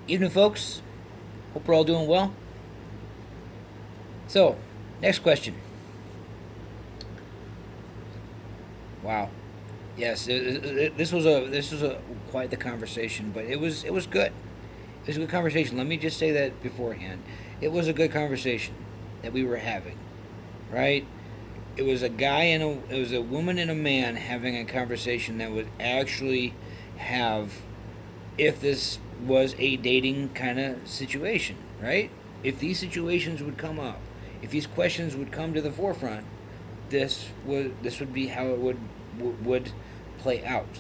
Evening, folks. Hope we're all doing well. So, next question. Wow. Yes, this was a quite the conversation, but it was good. It was a good conversation. Let me just say that beforehand. It was a good conversation that we were having, right? It was a woman and a man having a conversation that would actually have, if this was a dating kind of situation, right? If these situations would come up, if these questions would come to the forefront, this would be how it would play out.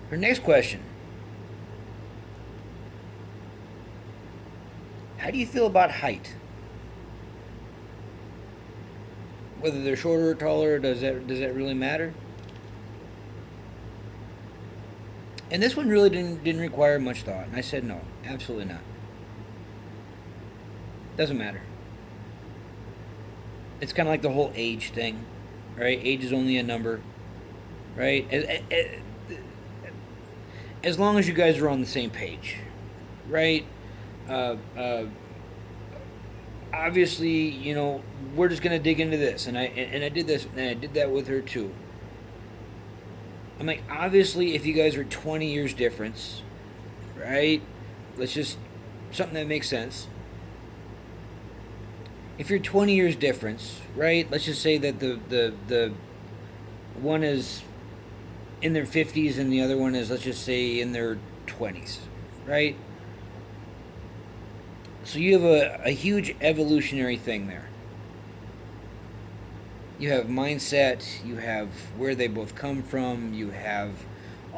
Her next question: how do you feel about height? Whether they're shorter or taller, does that really matter? And this one really didn't require much thought, and I said no, absolutely not. Doesn't matter. It's kind of like the whole age thing, right? Age is only a number, right? As long as you guys are on the same page, right? Uh, uh, Obviously, we're just gonna dig into this, and I did this, and I did that with her too. I'm like, obviously, if you guys are 20 years difference, right? Let's just something that makes sense. If you're 20 years difference, right? Let's just say that the one is in their 50s and the other one is, let's just say, in their 20s, right? So you have a huge evolutionary thing there. You have mindset, you have where they both come from, you have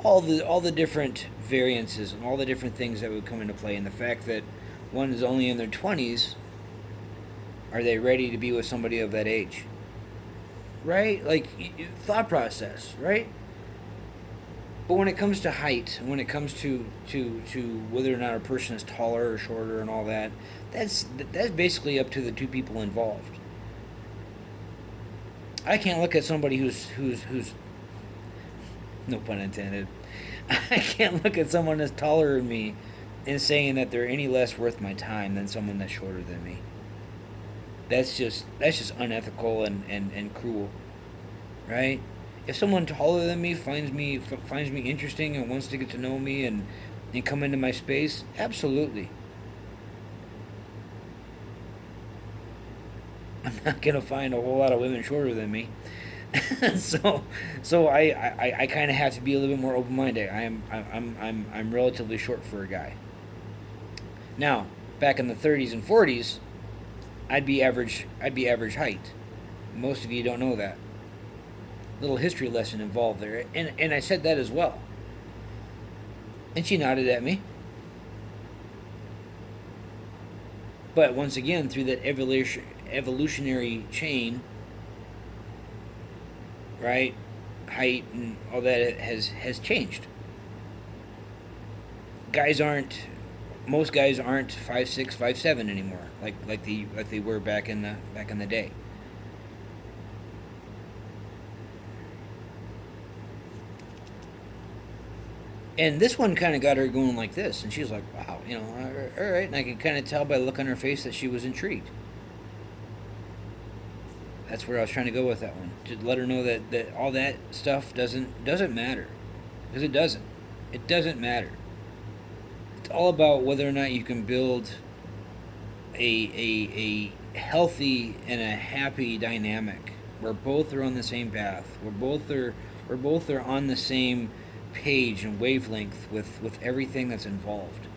all the different variances and all the different things that would come into play, and the fact that one is only in their 20s, are they ready to be with somebody of that age? Right? Like, thought process, right? But when it comes to height, when it comes to whether or not a person is taller or shorter and all that, that's basically up to the two people involved. I can't look at somebody who's no pun intended. I can't look at someone that's taller than me and saying that they're any less worth my time than someone that's shorter than me. That's just unethical and cruel, right? If someone taller than me finds me interesting and wants to get to know me and come into my space, absolutely. I'm not gonna find a whole lot of women shorter than me. so so I kind of have to be a little bit more open minded. I'm relatively short for a guy. Now, back in the 30s and 40s, I'd be average height. Most of you don't know that. Little history lesson involved there, and I said that as well. And she nodded at me. But once again, through that evolutionary chain, right? Height and all that has changed. Guys aren't Most guys aren't 5'6", 5'7" anymore, like they were back in the day. And this one kind of got her going like this, and she's like, "Wow, all right." And I could kind of tell by the look on her face that she was intrigued. That's where I was trying to go with that one, to let her know that all that stuff doesn't matter, because it doesn't. It doesn't matter. It's all about whether or not you can build a healthy and a happy dynamic where both are on the same path, where both are on the same page and wavelength with everything that's involved,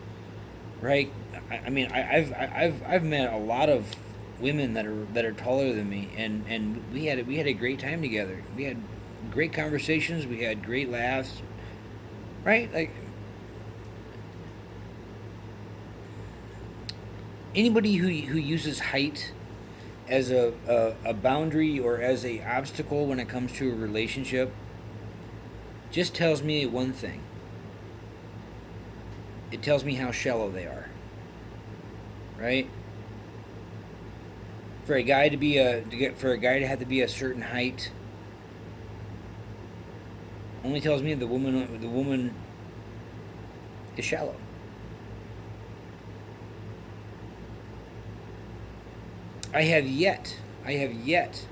right? I mean, I've met a lot of women that are taller than me, and we had a great time together. We had great conversations. We had great laughs, right? Like, anybody who uses height as a boundary or as a obstacle when it comes to a relationship just tells me one thing. It tells me how shallow they are, right? For a guy to have to be a certain height, only tells me the woman is shallow. I have yet, I have yet,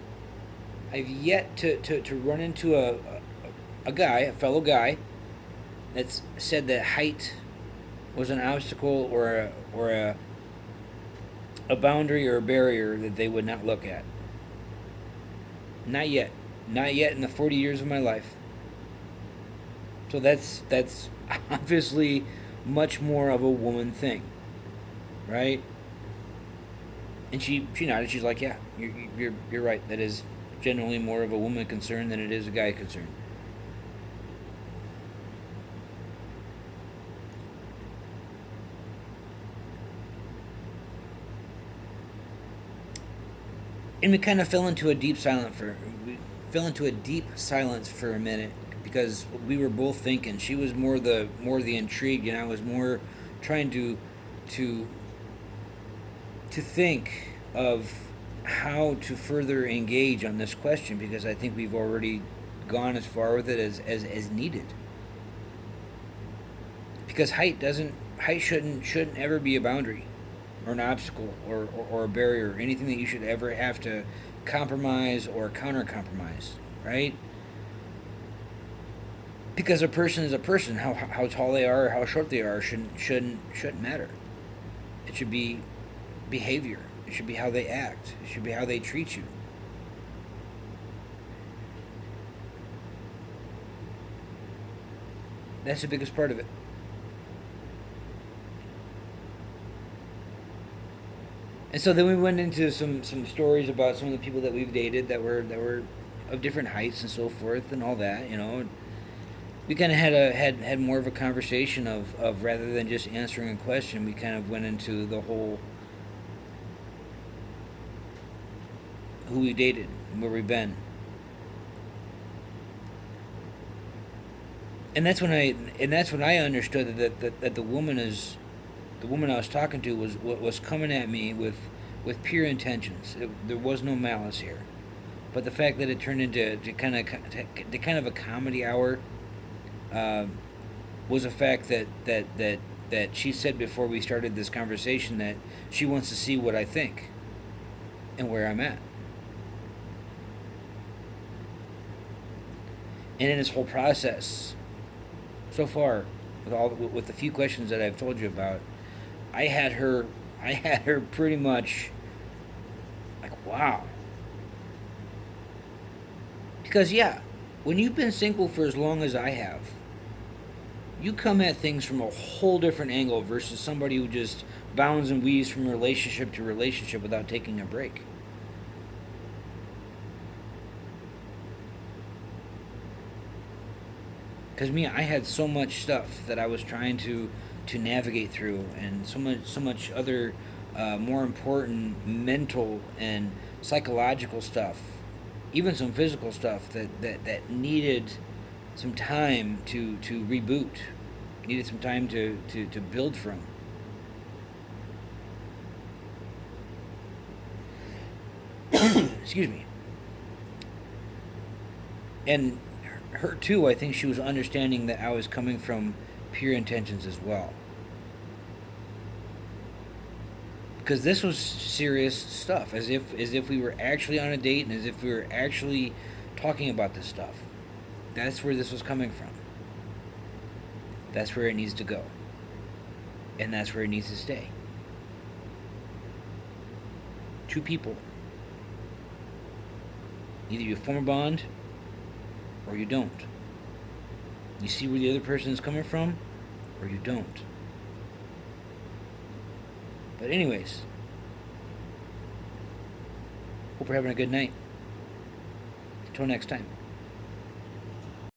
I've yet to run into a guy, a fellow guy, that's said that height was an obstacle or a boundary or a barrier that they would not look at. Not yet. Not yet in the 40 years of my life. So that's obviously much more of a woman thing, right? And she nodded. She's like, "Yeah, you're right. That is generally more of a woman concern than it is a guy concern." And we kind of fell into a deep silence for a minute because we were both thinking. She was more the intrigued, and I was more trying to to think of how to further engage on this question because I think we've already gone as far with it as needed. Because height shouldn't ever be a boundary or an obstacle or a barrier or anything that you should ever have to compromise or counter compromise, right? Because a person is a person. How tall they are or how short they are shouldn't matter. It should be behavior. It should be how they act. It should be how they treat you. That's the biggest part of it. And so then we went into some stories about some of the people that we've dated that were of different heights and so forth and all that. We kind of had more of a conversation of rather than just answering a question, we kind of went into the whole who we dated and where we've been. And that's when I understood that the woman I was talking to was coming at me with pure intentions. There was no malice here, but the fact that it turned into to kind of a comedy hour uh, was a fact that she said before we started this conversation that she wants to see what I think and where I'm at. And in this whole process, so far, with the few questions that I've told you about, I had her I had her pretty much like, wow. Because yeah, when you've been single for as long as I have, you come at things from a whole different angle versus somebody who just bounds and weaves from relationship to relationship without taking a break. Because me, I had so much stuff that I was trying to navigate through, and so much other more important mental and psychological stuff, even some physical stuff that needed some time to reboot, needed some time to build from. Excuse me. And her too, I think she was understanding that I was coming from pure intentions as well. Because this was serious stuff, as if we were actually on a date and as if we were actually talking about this stuff. That's where this was coming from. That's where it needs to go, and that's where it needs to stay. Two people, either you form a bond or you don't. You see where the other person is coming from, or you don't. But anyways, hope you're having a good night. Until next time.